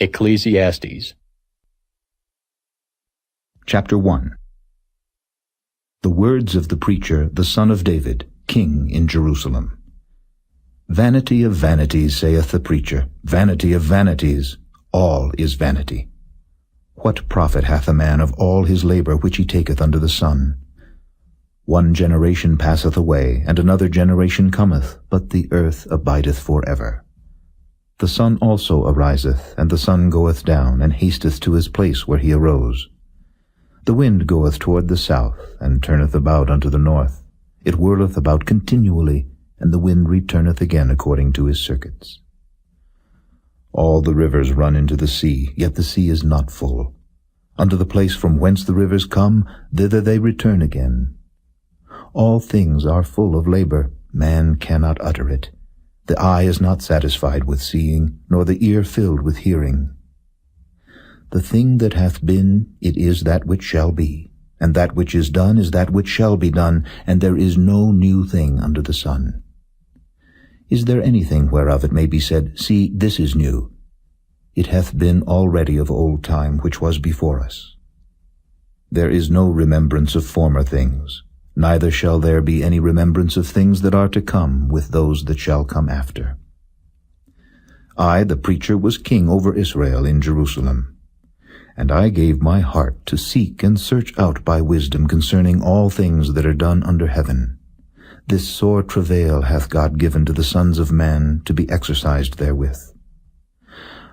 Ecclesiastes. Chapter 1. The words of the preacher, the son of David, king in Jerusalem. Vanity of vanities, saith the preacher, vanity of vanities, all is vanity. What profit hath a man of all his labor which he taketh under the sun? One generation passeth away, and another generation cometh, but the earth abideth for ever. The sun also ariseth, and the sun goeth down, and hasteth to his place where he arose. The wind goeth toward the south, and turneth about unto the north. It whirleth about continually, and the wind returneth again according to his circuits. All the rivers run into the sea, yet the sea is not full. Unto the place from whence the rivers come, thither they return again. All things are full of labor, man cannot utter it. The eye is not satisfied with seeing, nor the ear filled with hearing. The thing that hath been, it is that which shall be, and that which is done is that which shall be done, and there is no new thing under the sun. Is there anything whereof it may be said, See, this is new? It hath been already of old time which was before us. There is no remembrance of former things, neither shall there be any remembrance of things that are to come with those that shall come after. I, the preacher, was king over Israel in Jerusalem. And I gave my heart to seek and search out by wisdom concerning all things that are done under heaven. This sore travail hath God given to the sons of men to be exercised therewith.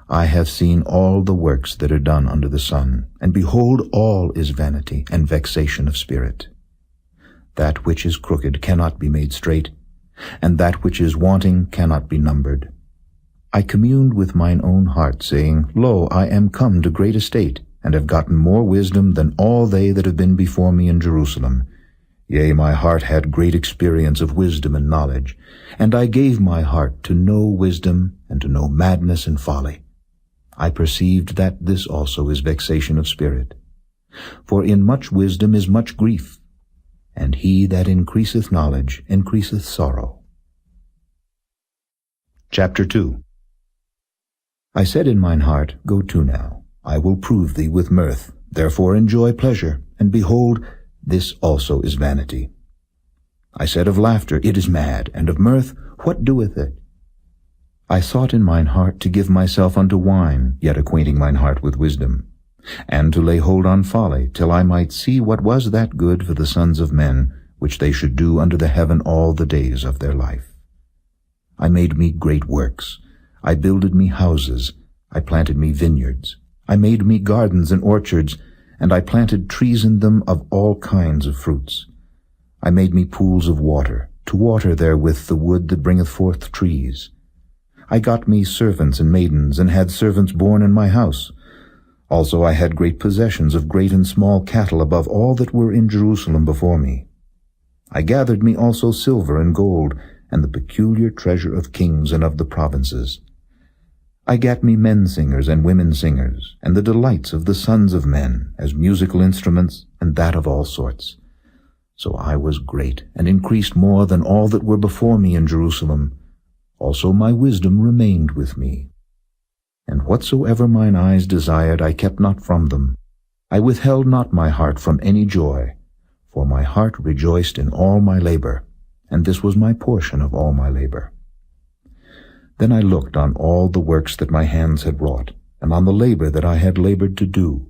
I have seen all the works that are done under the sun, and behold, all is vanity and vexation of spirit. That which is crooked cannot be made straight, and that which is wanting cannot be numbered. I communed with mine own heart, saying, Lo, I am come to great estate, and have gotten more wisdom than all they that have been before me in Jerusalem. Yea, my heart had great experience of wisdom and knowledge, and I gave my heart to know wisdom and to know madness and folly. I perceived that this also is vexation of spirit. For in much wisdom is much grief, and he that increaseth knowledge increaseth sorrow. Chapter 2. I said in mine heart, Go to now, I will prove thee with mirth, therefore enjoy pleasure, and behold, this also is vanity. I said of laughter, It is mad, and of mirth, what doeth it? I sought in mine heart to give myself unto wine, yet acquainting mine heart with wisdom, and to lay hold on folly, till I might see what was that good for the sons of men, which they should do under the heaven all the days of their life. I made me great works. I builded me houses. I planted me vineyards. I made me gardens and orchards, and I planted trees in them of all kinds of fruits. I made me pools of water, to water therewith the wood that bringeth forth trees. I got me servants and maidens, and had servants born in my house. Also I had great possessions of great and small cattle above all that were in Jerusalem before me. I gathered me also silver and gold, and the peculiar treasure of kings and of the provinces. I gat me men singers and women singers, and the delights of the sons of men, as musical instruments, and that of all sorts. So I was great, and increased more than all that were before me in Jerusalem. Also my wisdom remained with me. And whatsoever mine eyes desired I kept not from them. I withheld not my heart from any joy, for my heart rejoiced in all my labor, and this was my portion of all my labor. Then I looked on all the works that my hands had wrought, and on the labor that I had labored to do.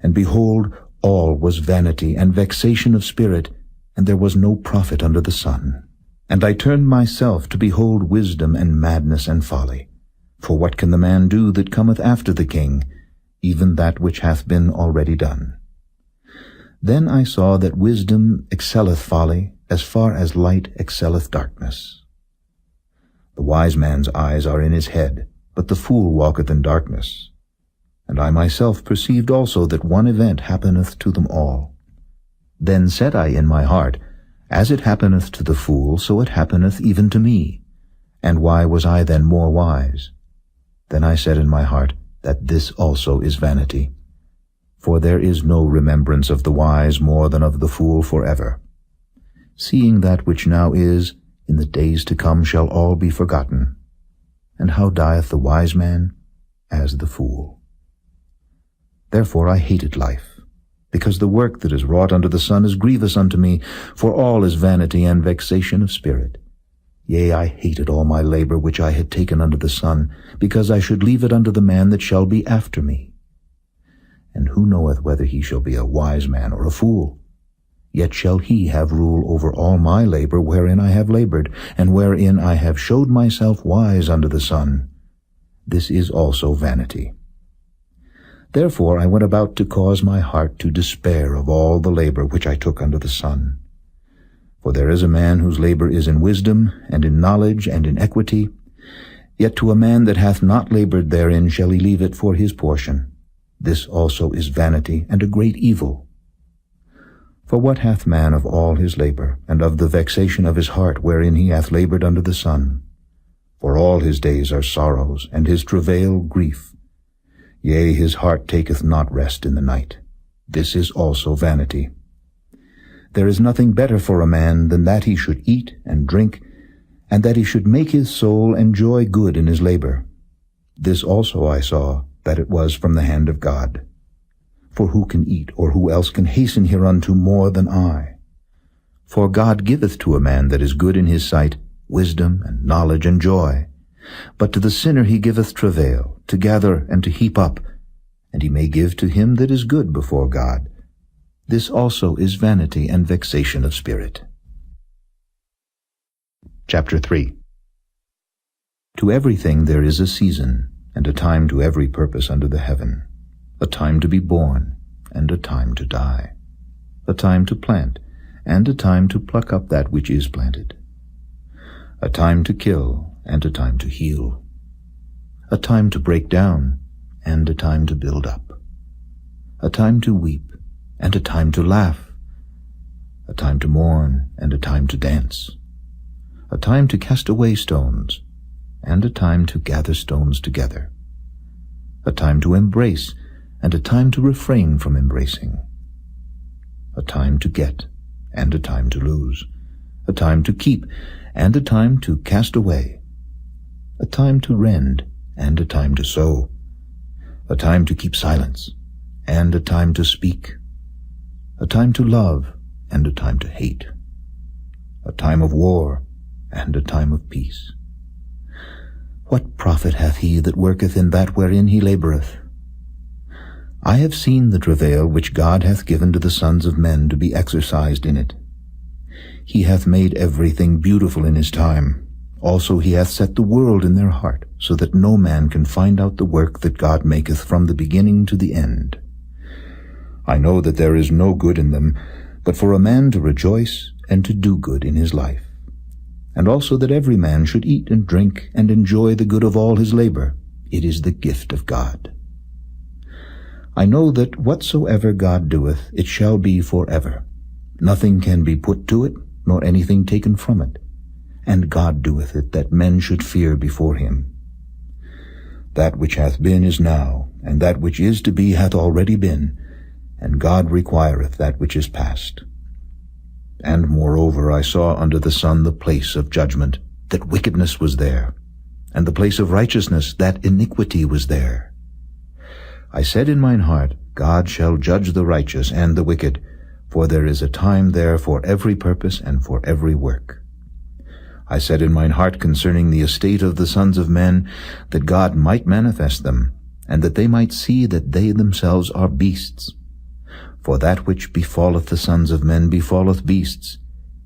And behold, all was vanity and vexation of spirit, and there was no profit under the sun. And I turned myself to behold wisdom and madness and folly. For what can the man do that cometh after the king, even that which hath been already done? Then I saw that wisdom excelleth folly, as far as light excelleth darkness. The wise man's eyes are in his head, but the fool walketh in darkness. And I myself perceived also that one event happeneth to them all. Then said I in my heart, As it happeneth to the fool, so it happeneth even to me. And why was I then more wise? Then I said in my heart, That this also is vanity. For there is no remembrance of the wise more than of the fool forever. Seeing that which now is, in the days to come shall all be forgotten. And how dieth the wise man? as the fool. Therefore I hated life, because the work that is wrought under the sun is grievous unto me, for all is vanity and vexation of spirit. Yea, I hated all my labor which I had taken under the sun, because I should leave it unto the man that shall be after me. And who knoweth whether he shall be a wise man or a fool? Yet shall he have rule over all my labor wherein I have labored, and wherein I have showed myself wise under the sun. This is also vanity. Therefore I went about to cause my heart to despair of all the labor which I took under the sun. For there is a man whose labor is in wisdom, and in knowledge, and in equity. Yet to a man that hath not labored therein shall he leave it for his portion. This also is vanity, and a great evil. For what hath man of all his labor, and of the vexation of his heart wherein he hath labored under the sun? For all his days are sorrows, and his travail grief. Yea, his heart taketh not rest in the night. This is also vanity. There is nothing better for a man than that he should eat and drink, and that he should make his soul enjoy good in his labor. This also I saw, that it was from the hand of God. For who can eat, or who else can hasten hereunto more than I? For God giveth to a man that is good in his sight wisdom and knowledge and joy. But to the sinner he giveth travail, to gather and to heap up, and he may give to him that is good before God. This also is vanity and vexation of spirit. Chapter 3. To everything there is a season, and a time to every purpose under the heaven, a time to be born, and a time to die, a time to plant, and a time to pluck up that which is planted, a time to kill, and a time to heal, a time to break down, and a time to build up, a time to weep, and a time to laugh, a time to mourn, and a time to dance, a time to cast away stones, and a time to gather stones together, a time to embrace, and a time to refrain from embracing, a time to get, and a time to lose, a time to keep, and a time to cast away, a time to rend, and a time to sow, a time to keep silence, and a time to speak, a time to love, and a time to hate, a time of war, and a time of peace. What profit hath he that worketh in that wherein he laboureth? I have seen the travail which God hath given to the sons of men to be exercised in it. He hath made everything beautiful in his time. Also he hath set the world in their heart, so that no man can find out the work that God maketh from the beginning to the end. I know that there is no good in them, but for a man to rejoice and to do good in his life, and also that every man should eat and drink and enjoy the good of all his labor. It is the gift of God. I know that whatsoever God doeth, it shall be forever. Nothing can be put to it, nor anything taken from it. And God doeth it, that men should fear before him. That which hath been is now, and that which is to be hath already been, and God requireth that which is past. And moreover I saw under the sun the place of judgment, that wickedness was there, and the place of righteousness, that iniquity was there. I said in mine heart, God shall judge the righteous and the wicked, for there is a time there for every purpose and for every work. I said in mine heart concerning the estate of the sons of men, that God might manifest them, and that they might see that they themselves are beasts. For that which befalleth the sons of men befalleth beasts,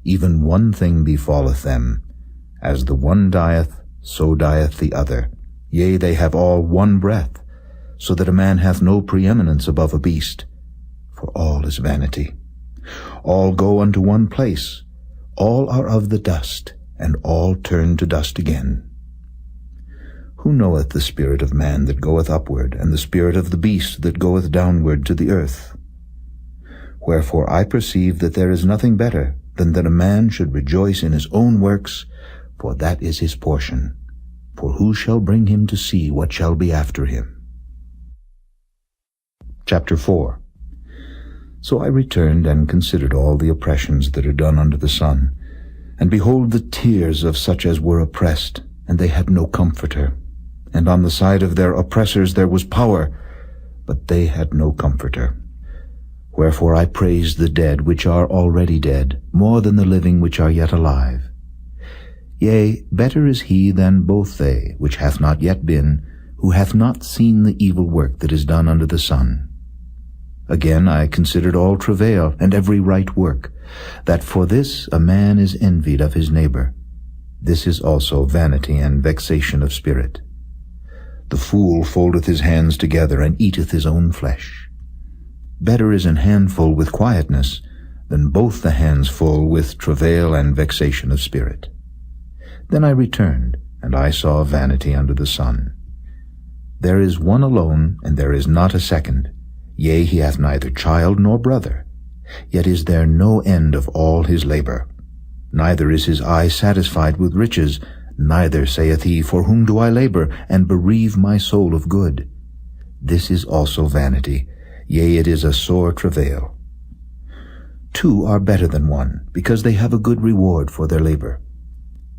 even one thing befalleth them. As the one dieth, so dieth the other. Yea, they have all one breath, so that a man hath no preeminence above a beast. For all is vanity. All go unto one place. All are of the dust, and all turn to dust again. Who knoweth the spirit of man that goeth upward, and the spirit of the beast that goeth downward to the earth? Wherefore I perceive that there is nothing better than that a man should rejoice in his own works, for that is his portion. For who shall bring him to see what shall be after him? Chapter 4. So I returned and considered all the oppressions that are done under the sun, and behold the tears of such as were oppressed, and they had no comforter. and on the side of their oppressors there was power, but they had no comforter. Wherefore I praise the dead which are already dead, more than the living which are yet alive. Yea, better is he than both they, which hath not yet been, who hath not seen the evil work that is done under the sun. Again I considered all travail and every right work, that for this a man is envied of his neighbor. This is also vanity and vexation of spirit. The fool foldeth his hands together, and eateth his own flesh. Better is an handful with quietness, than both the hands full with travail and vexation of spirit. Then I returned, and I saw vanity under the sun. There is one alone, and there is not a second. Yea, he hath neither child nor brother. Yet is there no end of all his labor. Neither is his eye satisfied with riches, neither saith he, For whom do I labor, and bereave my soul of good? This is also vanity, yea, it is a sore travail. Two are better than one, because they have a good reward for their labor.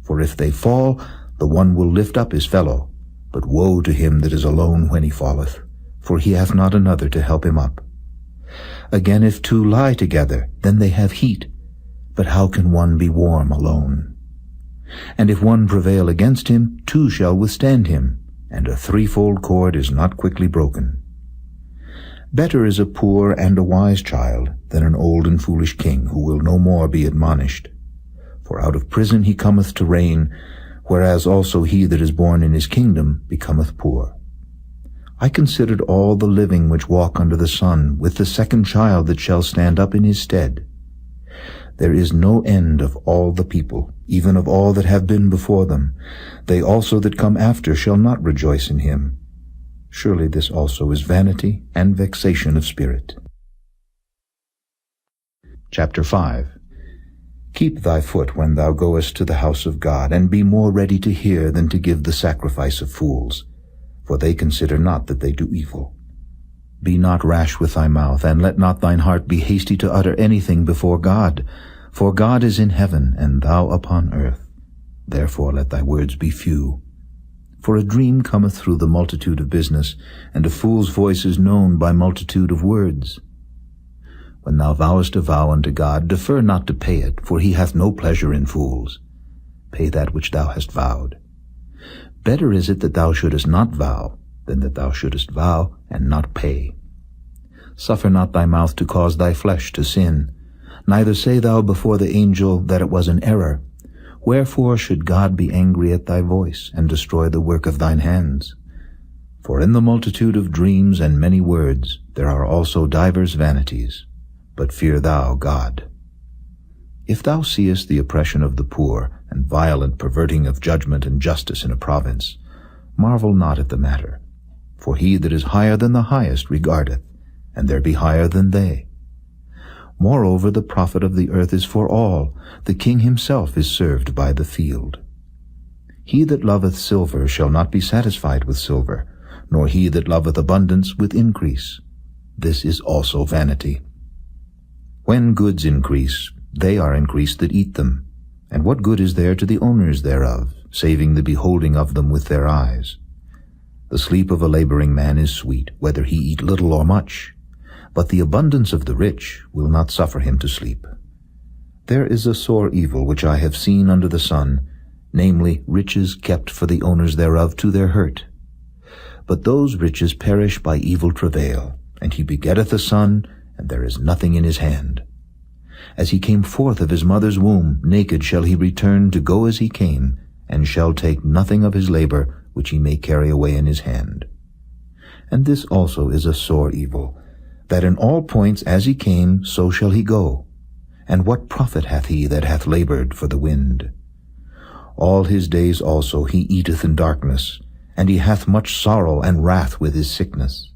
For if they fall, the one will lift up his fellow. But woe to him that is alone when he falleth, for he hath not another to help him up. Again, if two lie together, then they have heat. But how can one be warm alone? And if one prevail against him, two shall withstand him, and a threefold cord is not quickly broken. Better is a poor and a wise child than an old and foolish king, who will no more be admonished. For out of prison he cometh to reign, whereas also he that is born in his kingdom becometh poor. I considered all the living which walk under the sun, with the second child that shall stand up in his stead. There is no end of all the people, even of all that have been before them. They also that come after shall not rejoice in him. Surely this also is vanity and vexation of spirit. Chapter 5. Keep thy foot when thou goest to the house of God, and be more ready to hear than to give the sacrifice of fools, for they consider not that they do evil. Be not rash with thy mouth, and let not thine heart be hasty to utter anything before God, for God is in heaven, and thou upon earth. Therefore let thy words be few. For a dream cometh through the multitude of business, and a fool's voice is known by multitude of words. When thou vowest a vow unto God, defer not to pay it, for he hath no pleasure in fools. Pay that which thou hast vowed. Better is it that thou shouldest not vow, than that thou shouldest vow and not pay. Suffer not thy mouth to cause thy flesh to sin, neither say thou before the angel that it was an error. Wherefore should God be angry at thy voice, and destroy the work of thine hands? For in the multitude of dreams and many words there are also divers vanities. But fear thou God. If thou seest the oppression of the poor, and violent perverting of judgment and justice in a province, marvel not at the matter. For he that is higher than the highest regardeth, and there be higher than they. Moreover, the profit of the earth is for all. The king himself is served by the field. He that loveth silver shall not be satisfied with silver, nor he that loveth abundance with increase. This is also vanity. When goods increase, they are increased that eat them. And what good is there to the owners thereof, saving the beholding of them with their eyes? The sleep of a laboring man is sweet, whether he eat little or much. But the abundance of the rich will not suffer him to sleep. There is a sore evil which I have seen under the sun, namely, riches kept for the owners thereof to their hurt. But those riches perish by evil travail, and he begetteth a son, and there is nothing in his hand. As he came forth of his mother's womb, naked shall he return to go as he came, and shall take nothing of his labor which he may carry away in his hand. And this also is a sore evil, that in all points as he came, so shall he go. And what profit hath he that hath labored for the wind? All his days also he eateth in darkness, and he hath much sorrow and wrath with his sickness.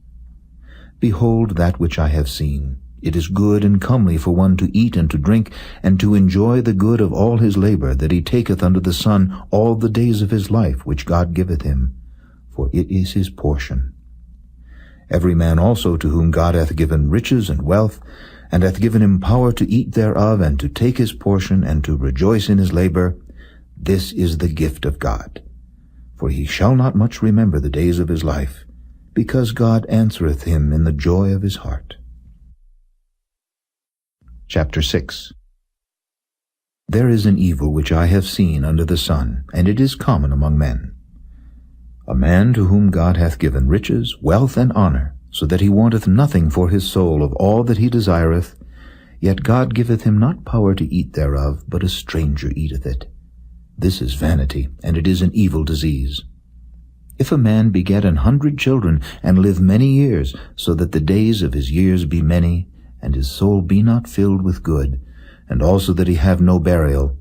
Behold that which I have seen. It is good and comely for one to eat and to drink, and to enjoy the good of all his labor that he taketh under the sun all the days of his life which God giveth him, for it is his portion. Every man also to whom God hath given riches and wealth, and hath given him power to eat thereof, and to take his portion, and to rejoice in his labor, this is the gift of God. For he shall not much remember the days of his life, because God answereth him in the joy of his heart. Chapter 6. There is an evil which I have seen under the sun, and it is common among men. A man to whom God hath given riches, wealth, and honor, so that he wanteth nothing for his soul of all that he desireth, yet God giveth him not power to eat thereof, but a stranger eateth it. This is vanity, and it is an evil disease. If a man beget 100 children, and live many years, so that the days of his years be many, and his soul be not filled with good, and also that he have no burial,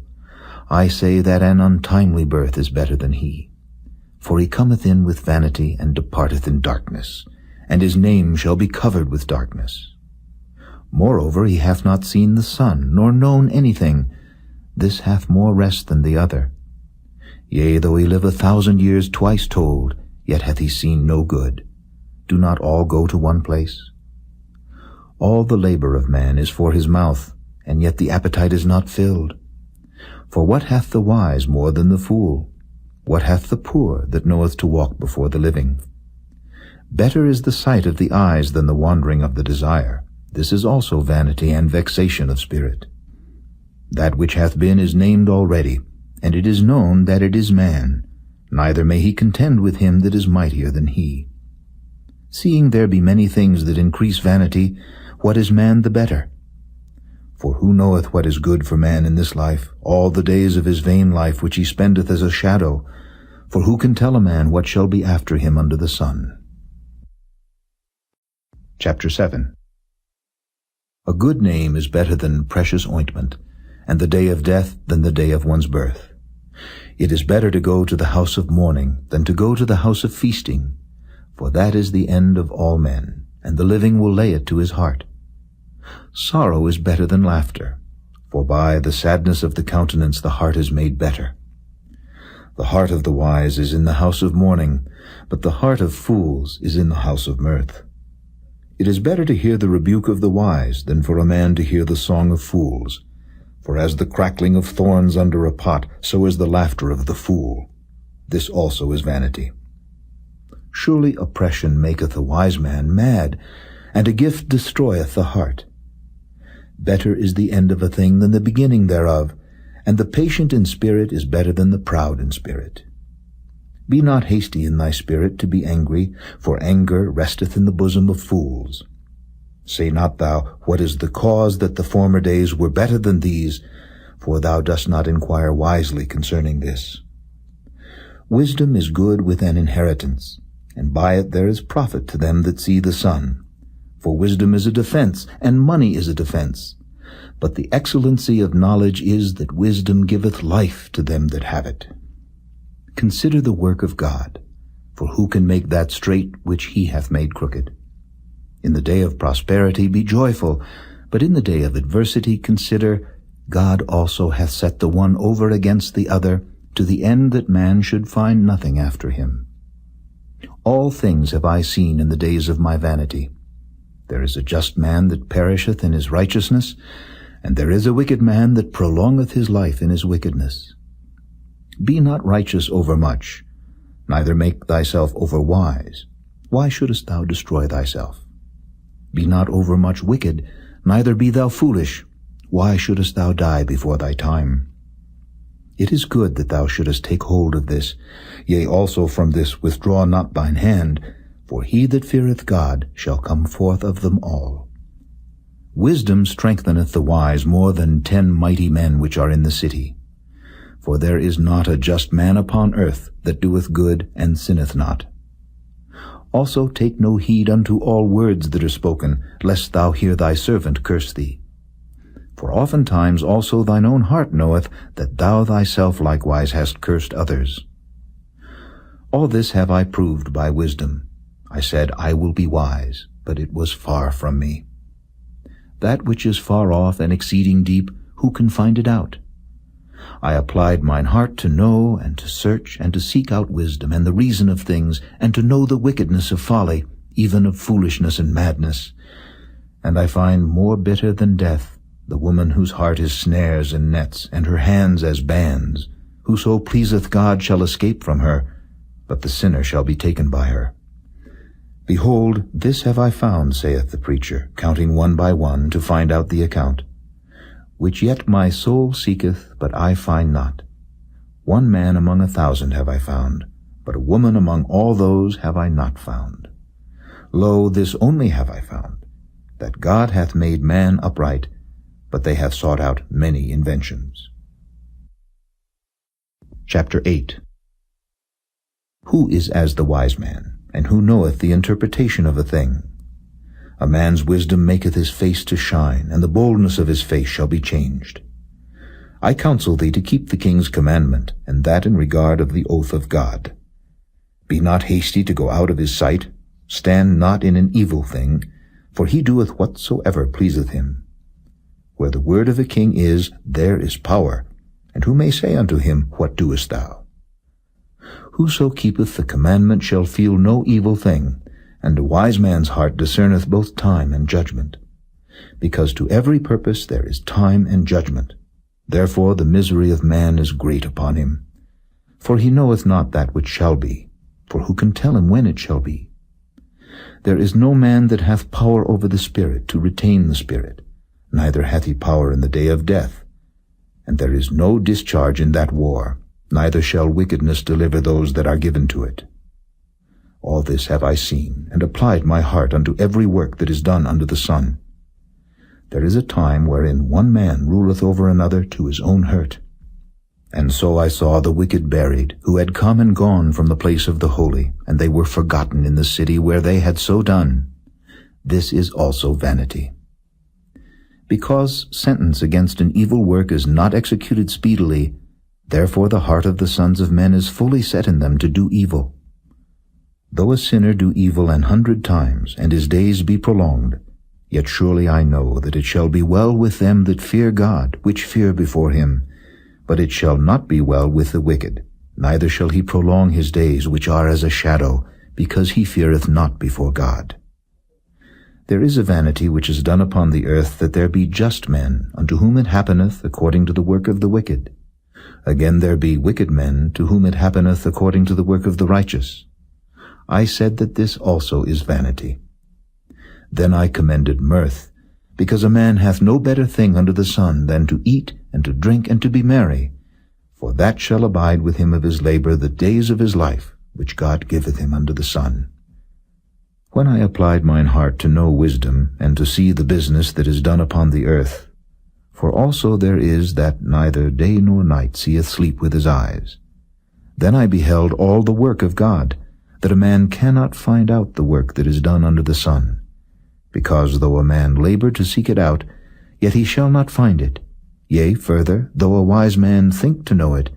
I say that an untimely birth is better than he. For he cometh in with vanity, and departeth in darkness, and his name shall be covered with darkness. Moreover, he hath not seen the sun, nor known anything. This hath more rest than the other. Yea, though he live 1,000 years twice told, yet hath he seen no good. Do not all go to one place? All the labor of man is for his mouth, and yet the appetite is not filled. For what hath the wise more than the fool? What hath the poor that knoweth to walk before the living? Better is the sight of the eyes than the wandering of the desire. This is also vanity and vexation of spirit. That which hath been is named already, and it is known that it is man, neither may he contend with him that is mightier than he. Seeing there be many things that increase vanity, what is man the better? For who knoweth what is good for man in this life, all the days of his vain life which he spendeth as a shadow? For who can tell a man what shall be after him under the sun? Chapter 7. A good name is better than precious ointment, and the day of death than the day of one's birth. It is better to go to the house of mourning than to go to the house of feasting, for that is the end of all men, and the living will lay it to his heart. Sorrow is better than laughter, for by the sadness of the countenance the heart is made better. The heart of the wise is in the house of mourning, but the heart of fools is in the house of mirth. It is better to hear the rebuke of the wise than for a man to hear the song of fools. For as the crackling of thorns under a pot, so is the laughter of the fool. This also is vanity. Surely oppression maketh a wise man mad, and a gift destroyeth the heart. Better is the end of a thing than the beginning thereof, and the patient in spirit is better than the proud in spirit. Be not hasty in thy spirit to be angry, for anger resteth in the bosom of fools. Say not thou, what is the cause that the former days were better than these? For thou dost not inquire wisely concerning this. Wisdom is good with an inheritance, and by it there is profit to them that see the sun. For wisdom is a defense, and money is a defense. But the excellency of knowledge is that wisdom giveth life to them that have it. Consider the work of God, for who can make that straight which he hath made crooked? In the day of prosperity be joyful, but in the day of adversity consider, God also hath set the one over against the other, to the end that man should find nothing after him. All things have I seen in the days of my vanity. There is a just man that perisheth in his righteousness, and there is a wicked man that prolongeth his life in his wickedness. Be not righteous overmuch, neither make thyself overwise. Why shouldest thou destroy thyself? Be not overmuch wicked, neither be thou foolish. Why shouldest thou die before thy time? It is good that thou shouldest take hold of this, yea, also from this withdraw not thine hand, for he that feareth God shall come forth of them all. Wisdom strengtheneth the wise more than 10 mighty men which are in the city. For there is not a just man upon earth that doeth good and sinneth not. Also take no heed unto all words that are spoken, lest thou hear thy servant curse thee. For oftentimes also thine own heart knoweth that thou thyself likewise hast cursed others. All this have I proved by wisdom. I said, I will be wise, but it was far from me. That which is far off and exceeding deep, who can find it out? I applied mine heart to know and to search and to seek out wisdom and the reason of things, and to know the wickedness of folly, even of foolishness and madness. And I find more bitter than death the woman whose heart is snares and nets, and her hands as bands. Whoso pleaseth God shall escape from her, but the sinner shall be taken by her. Behold, this have I found, saith the preacher, counting one by one, to find out the account. Which yet my soul seeketh, but I find not. One man among 1,000 have I found, but a woman among all those have I not found. Lo, this only have I found, that God hath made man upright, but they have sought out many inventions. Chapter 8. Who is as the wise man, and who knoweth the interpretation of a thing? A man's wisdom maketh his face to shine, and the boldness of his face shall be changed. I counsel thee to keep the king's commandment, and that in regard of the oath of God. Be not hasty to go out of his sight, stand not in an evil thing, for he doeth whatsoever pleaseth him. Where the word of a king is, there is power, and who may say unto him, What doest thou? Whoso keepeth the commandment shall feel no evil thing, and a wise man's heart discerneth both time and judgment. Because to every purpose there is time and judgment. Therefore the misery of man is great upon him. For he knoweth not that which shall be, for who can tell him when it shall be? There is no man that hath power over the Spirit to retain the Spirit, neither hath he power in the day of death. And there is no discharge in that war, neither shall wickedness deliver those that are given to it. All this have I seen, and applied my heart unto every work that is done under the sun. There is a time wherein one man ruleth over another to his own hurt. And so I saw the wicked buried, who had come and gone from the place of the holy, and they were forgotten in the city where they had so done. This is also vanity. Because sentence against an evil work is not executed speedily, therefore the heart of the sons of men is fully set in them to do evil. Though a sinner do evil 100 times, and his days be prolonged, yet surely I know that it shall be well with them that fear God, which fear before him. But it shall not be well with the wicked, neither shall he prolong his days, which are as a shadow, because he feareth not before God. There is a vanity which is done upon the earth, that there be just men, unto whom it happeneth according to the work of the wicked. Again there be wicked men, to whom it happeneth according to the work of the righteous. I said that this also is vanity. Then I commended mirth, because a man hath no better thing under the sun than to eat and to drink and to be merry, for that shall abide with him of his labor the days of his life, which God giveth him under the sun. When I applied mine heart to know wisdom, and to see the business that is done upon the earth, for also there is that neither day nor night seeth sleep with his eyes, then I beheld all the work of God, that a man cannot find out the work that is done under the sun. Because though a man labor to seek it out, yet he shall not find it. Yea, further, though a wise man think to know it,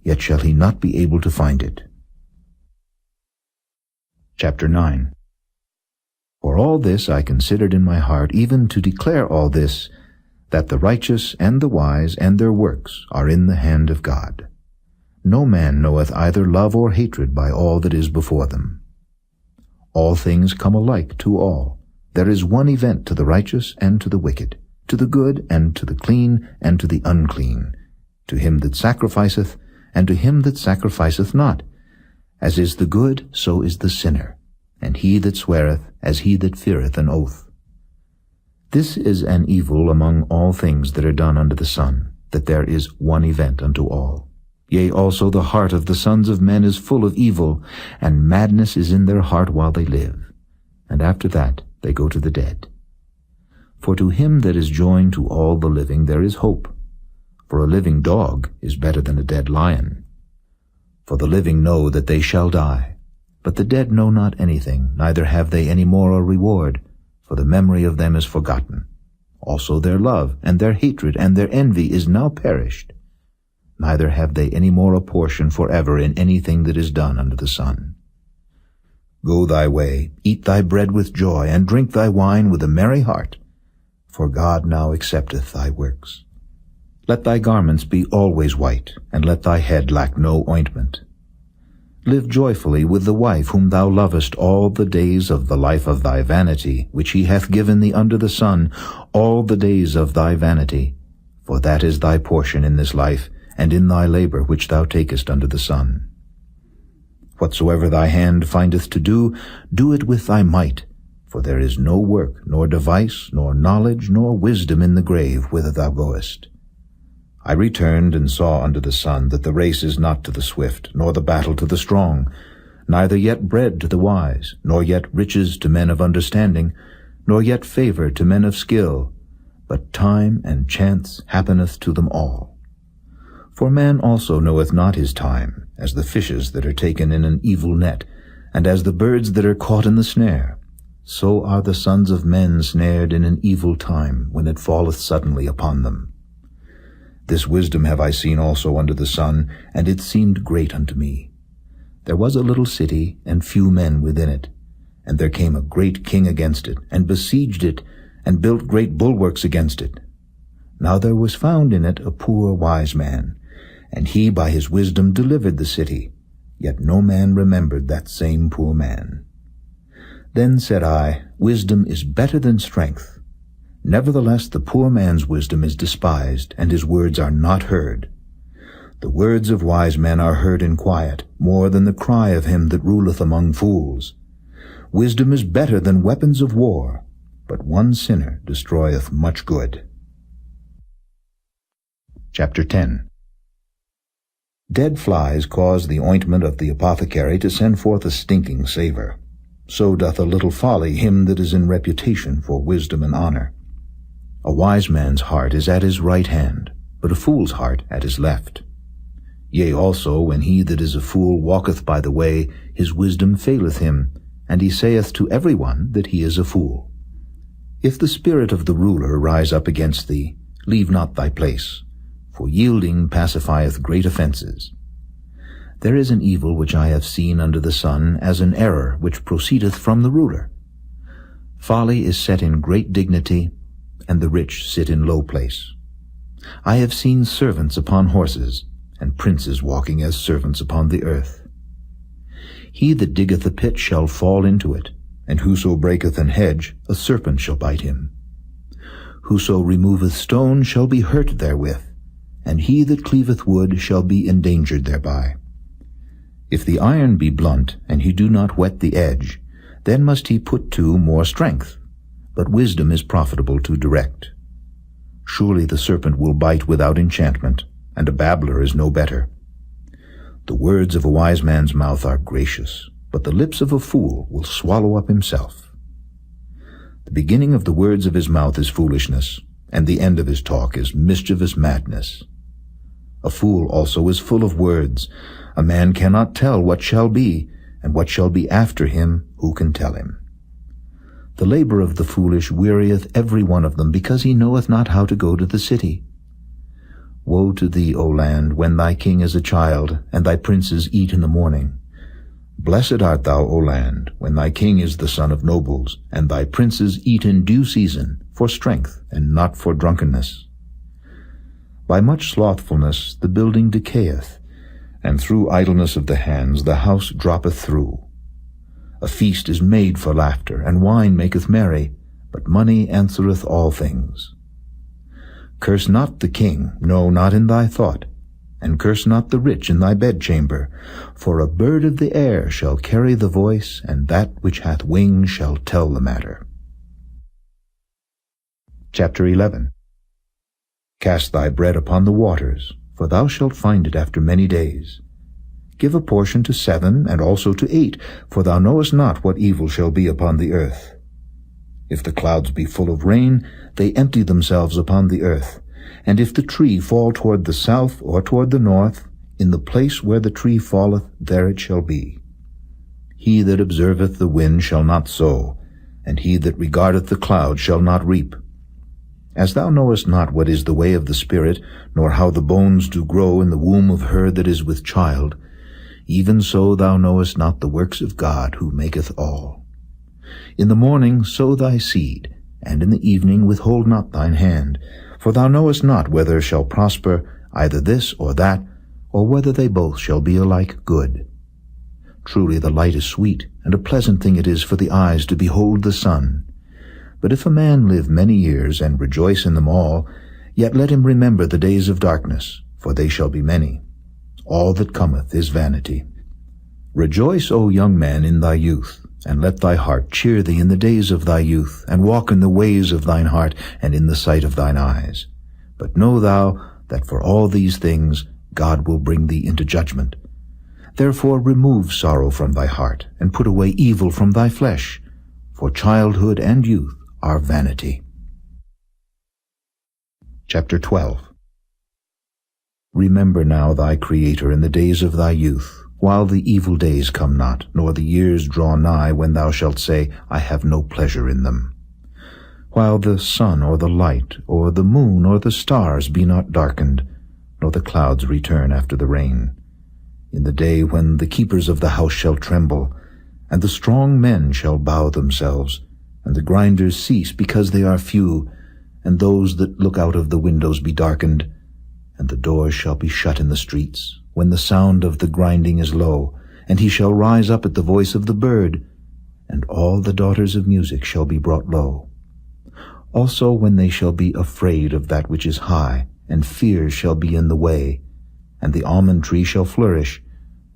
yet shall he not be able to find it. Chapter 9. For all this I considered in my heart, even to declare all this, that the righteous and the wise and their works are in the hand of God. No man knoweth either love or hatred by all that is before them. All things come alike to all. There is one event to the righteous and to the wicked, to the good and to the clean and to the unclean, to him that sacrificeth and to him that sacrificeth not. As is the good, so is the sinner, and he that sweareth, as he that feareth an oath. This is an evil among all things that are done under the sun, that there is one event unto all. Yea, also the heart of the sons of men is full of evil, and madness is in their heart while they live, and after that they go to the dead. For to him that is joined to all the living there is hope. For a living dog is better than a dead lion. For the living know that they shall die, but the dead know not anything, neither have they any more a reward, for the memory of them is forgotten. Also their love, and their hatred, and their envy is now perished. Neither have they any more a portion forever in anything that is done under the sun. Go thy way, eat thy bread with joy, and drink thy wine with a merry heart, for God now accepteth thy works. Let thy garments be always white, and let thy head lack no ointment. Live joyfully with the wife whom thou lovest all the days of the life of thy vanity, which he hath given thee under the sun, all the days of thy vanity, for that is thy portion in this life, and in thy labor which thou takest under the sun. Whatsoever thy hand findeth to do, do it with thy might. For there is no work, nor device, nor knowledge, nor wisdom in the grave whither thou goest. I returned and saw under the sun that the race is not to the swift, nor the battle to the strong, neither yet bread to the wise, nor yet riches to men of understanding, nor yet favor to men of skill, but time and chance happeneth to them all. For man also knoweth not his time, as the fishes that are taken in an evil net, and as the birds that are caught in the snare. So are the sons of men snared in an evil time, when it falleth suddenly upon them. This wisdom have I seen also under the sun, and it seemed great unto me. There was a little city, and few men within it. And there came a great king against it, and besieged it, and built great bulwarks against it. Now there was found in it a poor wise man, and he by his wisdom delivered the city, yet no man remembered that same poor man. Then said I, Wisdom is better than strength. Nevertheless the poor man's wisdom is despised, and his words are not heard. The words of wise men are heard in quiet, more than the cry of him that ruleth among fools. Wisdom is better than weapons of war, but one sinner destroyeth much good. Chapter 10. Dead flies cause the ointment of the apothecary to send forth a stinking savour. So doth a little folly him that is in reputation for wisdom and honour. A wise man's heart is at his right hand, but a fool's heart at his left. Yea, also, when he that is a fool walketh by the way, his wisdom faileth him, and he saith to every one that he is a fool. If the spirit of the ruler rise up against thee, leave not thy place, for yielding pacifieth great offences. There is an evil which I have seen under the sun, as an error which proceedeth from the ruler. Folly is set in great dignity, and the rich sit in low place. I have seen servants upon horses, and princes walking as servants upon the earth. He that diggeth a pit shall fall into it, and whoso breaketh an hedge, a serpent shall bite him. Whoso removeth stone shall be hurt therewith, and he that cleaveth wood shall be endangered thereby. If the iron be blunt, and he do not whet the edge, then must he put to more strength, but wisdom is profitable to direct. Surely the serpent will bite without enchantment, and a babbler is no better. The words of a wise man's mouth are gracious, but the lips of a fool will swallow up himself. The beginning of the words of his mouth is foolishness, and the end of his talk is mischievous madness. A fool also is full of words. A man cannot tell what shall be, and what shall be after him, who can tell him? The labor of the foolish wearieth every one of them, because he knoweth not how to go to the city. Woe to thee, O land, when thy king is a child, and thy princes eat in the morning. Blessed art thou, O land, when thy king is the son of nobles, and thy princes eat in due season, for strength, and not for drunkenness. By much slothfulness the building decayeth, and through idleness of the hands the house droppeth through. A feast is made for laughter, and wine maketh merry, but money answereth all things. Curse not the king, no, not in thy thought, and curse not the rich in thy bedchamber, for a bird of the air shall carry the voice, and that which hath wings shall tell the matter. Chapter 11. Cast thy bread upon the waters, for thou shalt find it after many days. Give a portion to 7, and also to 8, for thou knowest not what evil shall be upon the earth. If the clouds be full of rain, they empty themselves upon the earth. And if the tree fall toward the south or toward the north, in the place where the tree falleth, there it shall be. He that observeth the wind shall not sow, and he that regardeth the cloud shall not reap. As thou knowest not what is the way of the Spirit, nor how the bones do grow in the womb of her that is with child, even so thou knowest not the works of God, who maketh all. In the morning sow thy seed, and in the evening withhold not thine hand, for thou knowest not whether shall prosper either this or that, or whether they both shall be alike good. Truly the light is sweet, and a pleasant thing it is for the eyes to behold the sun. But if a man live many years, and rejoice in them all, yet let him remember the days of darkness, for they shall be many. All that cometh is vanity. Rejoice, O young man, in thy youth, and let thy heart cheer thee in the days of thy youth, and walk in the ways of thine heart, and in the sight of thine eyes. But know thou that for all these things God will bring thee into judgment. Therefore remove sorrow from thy heart, and put away evil from thy flesh, for childhood and youth are vanity. Chapter 12. Remember now thy Creator in the days of thy youth, while the evil days come not, nor the years draw nigh, when thou shalt say, I have no pleasure in them. While the sun or the light, or the moon or the stars be not darkened, nor the clouds return after the rain. In the day when the keepers of the house shall tremble, and the strong men shall bow themselves, and the grinders cease because they are few, and those that look out of the windows be darkened, and the doors shall be shut in the streets, when the sound of the grinding is low, and he shall rise up at the voice of the bird, and all the daughters of music shall be brought low. Also when they shall be afraid of that which is high, and fear shall be in the way, and the almond tree shall flourish,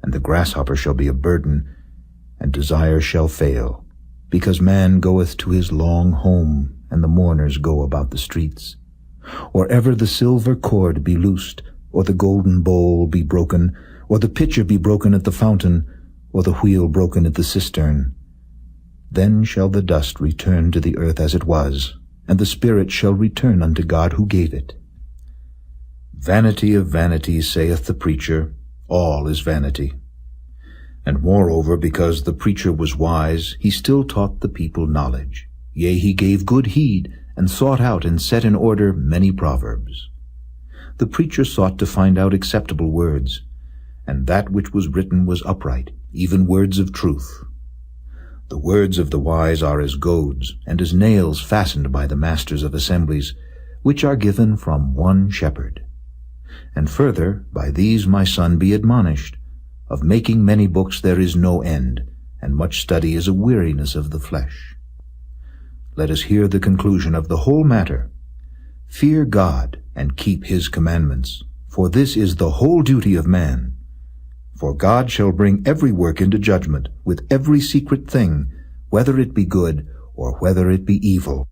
and the grasshopper shall be a burden, and desire shall fail, because man goeth to his long home, and the mourners go about the streets. Or ever the silver cord be loosed, or the golden bowl be broken, or the pitcher be broken at the fountain, or the wheel broken at the cistern. Then shall the dust return to the earth as it was, and the spirit shall return unto God who gave it. Vanity of vanities, saith the preacher, all is vanity. And moreover, because the preacher was wise, he still taught the people knowledge. Yea, he gave good heed, and sought out and set in order many proverbs. The preacher sought to find out acceptable words, and that which was written was upright, even words of truth. The words of the wise are as goads, and as nails fastened by the masters of assemblies, which are given from one shepherd. And further, by these, my son, be admonished. Of making many books there is no end, and much study is a weariness of the flesh. Let us hear the conclusion of the whole matter. Fear God, and keep his commandments, for this is the whole duty of man. For God shall bring every work into judgment, with every secret thing, whether it be good or whether it be evil.